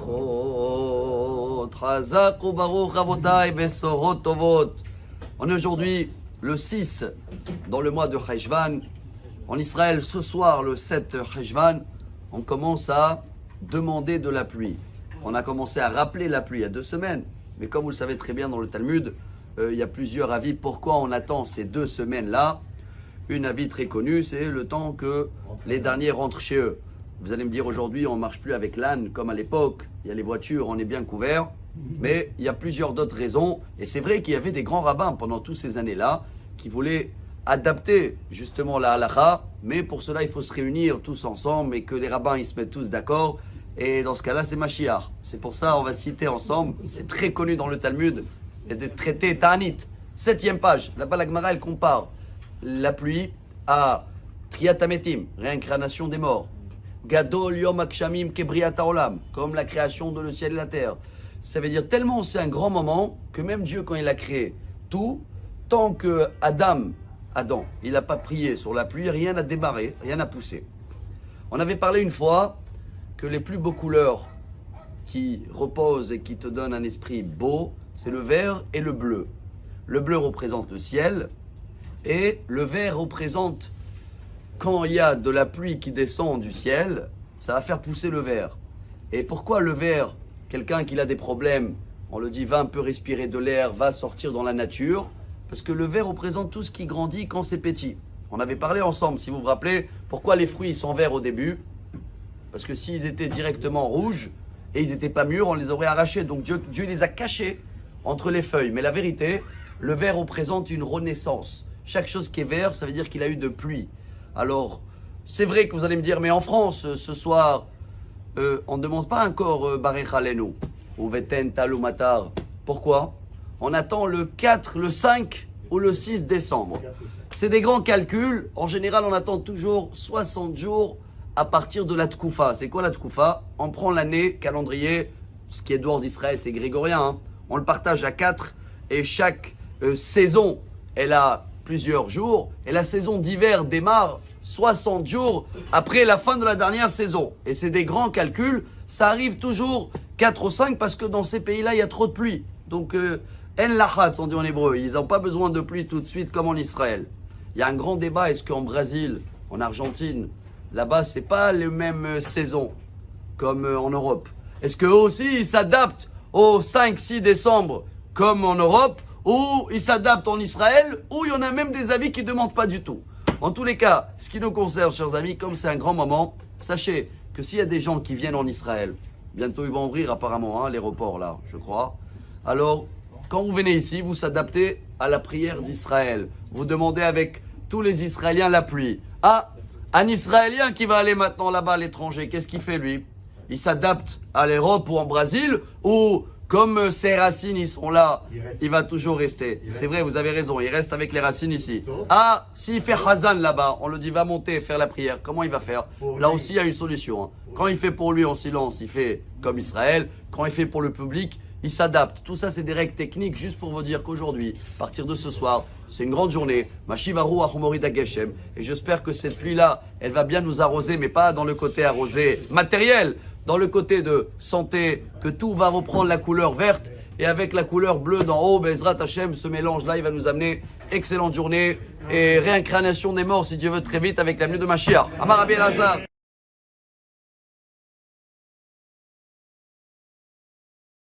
Brachot, Chazak ou Baruch Rabotai, Besorot Tovot. On est aujourd'hui le 6 dans le mois de Cheshvan. En Israël, ce soir, le 7 Cheshvan, on commence à demander de la pluie. On a commencé à rappeler la pluie il y a 2 semaines. Mais comme vous le savez très bien dans le Talmud, il y a plusieurs avis. Pourquoi on attend ces 2 semaines-là? Une avis très connu, c'est le temps que les derniers rentrent chez eux. Vous allez me dire aujourd'hui, on ne marche plus avec l'âne comme à l'époque. Il y a les voitures, on est bien couvert. Mais il y a plusieurs d'autres raisons. Et c'est vrai qu'il y avait des grands rabbins pendant toutes ces années-là qui voulaient adapter justement la halakha. Mais pour cela, il faut se réunir tous ensemble et que les rabbins ils se mettent tous d'accord. Et dans ce cas-là, c'est Mashiach. C'est pour ça on va citer ensemble. C'est très connu dans le Talmud. Il y a des traités Ta'anit. 7e page. Là-bas, la Gemara, elle compare la pluie à Triyat HaMetim, réincarnation des morts. Gadol Yom HaGshamim Kebriat HaOlam, comme la création de le ciel et la terre. Ça veut dire tellement c'est un grand moment que même Dieu, quand il a créé tout, tant que Adam, il n'a pas prié sur la pluie, rien n'a démarré, rien n'a poussé. On avait parlé une fois que les plus beaux couleurs qui reposent et qui te donnent un esprit beau, c'est le vert et le bleu. Le bleu représente le ciel et le vert représente quand il y a de la pluie qui descend du ciel, ça va faire pousser le vert. Et pourquoi le vert? Quelqu'un qui a des problèmes, on le dit, va un peu respirer de l'air, va sortir dans la nature, parce que le vert représente tout ce qui grandit quand c'est petit. On avait parlé ensemble, si vous vous rappelez, pourquoi les fruits sont verts au début? Parce que s'ils étaient directement rouges et ils n'étaient pas mûrs, on les aurait arrachés. Donc Dieu les a cachés entre les feuilles. Mais la vérité, le vert représente une renaissance. Chaque chose qui est vert, ça veut dire qu'il a eu de pluie. Alors, c'est vrai que vous allez me dire, mais en France, ce soir, on ne demande pas encore Barech Alenu ou Veten Talou Matar. Pourquoi? On attend le 4, le 5 ou le 6 décembre. C'est des grands calculs. En général, on attend toujours 60 jours à partir de la Tkoufa. C'est quoi la Tkoufa? On prend l'année, calendrier, ce qui est dehors d'Israël, c'est grégorien. Hein. On le partage à 4 et chaque saison, elle a plusieurs jours. Et la saison d'hiver démarre 60 jours après la fin de la dernière saison. Et c'est des grands calculs. Ça arrive toujours 4 ou 5 parce que dans ces pays-là, il y a trop de pluie. Donc, en lachat, on dit en hébreu. Ils n'ont pas besoin de pluie tout de suite comme en Israël. Il y a un grand débat. Est-ce qu'en Brésil, en Argentine, là-bas, c'est pas les mêmes saisons comme en Europe? Est-ce qu'eux aussi, ils s'adaptent au 5-6 décembre comme en Europe, ou ils s'adaptent en Israël, ou il y en a même des avis qui ne demandent pas du tout? En tous les cas, ce qui nous concerne, chers amis, comme c'est un grand moment, sachez que s'il y a des gens qui viennent en Israël, bientôt ils vont ouvrir apparemment l'aéroport là, je crois. Alors, quand vous venez ici, vous s'adaptez à la prière d'Israël. Vous demandez avec tous les Israéliens la pluie. Ah, un Israélien qui va aller maintenant là-bas à l'étranger, qu'est-ce qu'il fait lui? Il s'adapte à l'Europe ou en Brésil, ou comme ses racines ils sont là, il va toujours rester. C'est vrai, vous avez raison, il reste avec les racines ici. Ah, s'il fait Hazan là-bas, on le dit va monter et faire la prière, comment il va faire? Là aussi il y a une solution. Hein. Quand il fait pour lui en silence, il fait comme Israël. Quand il fait pour le public, il s'adapte. Tout ça c'est des règles techniques juste pour vous dire qu'aujourd'hui, à partir de ce soir, c'est une grande journée. Mashivaru Achumori Dageshem. Et j'espère que cette pluie-là, elle va bien nous arroser, mais pas dans le côté arrosé matériel, dans le côté de santé, que tout va reprendre la couleur verte et avec la couleur bleue d'en haut, Bezrat Hashem, ce mélange-là, il va nous amener excellente journée et réincarnation des morts, si Dieu veut, très vite avec l'avenue de Mashiach. Amar Rabbi Elazar.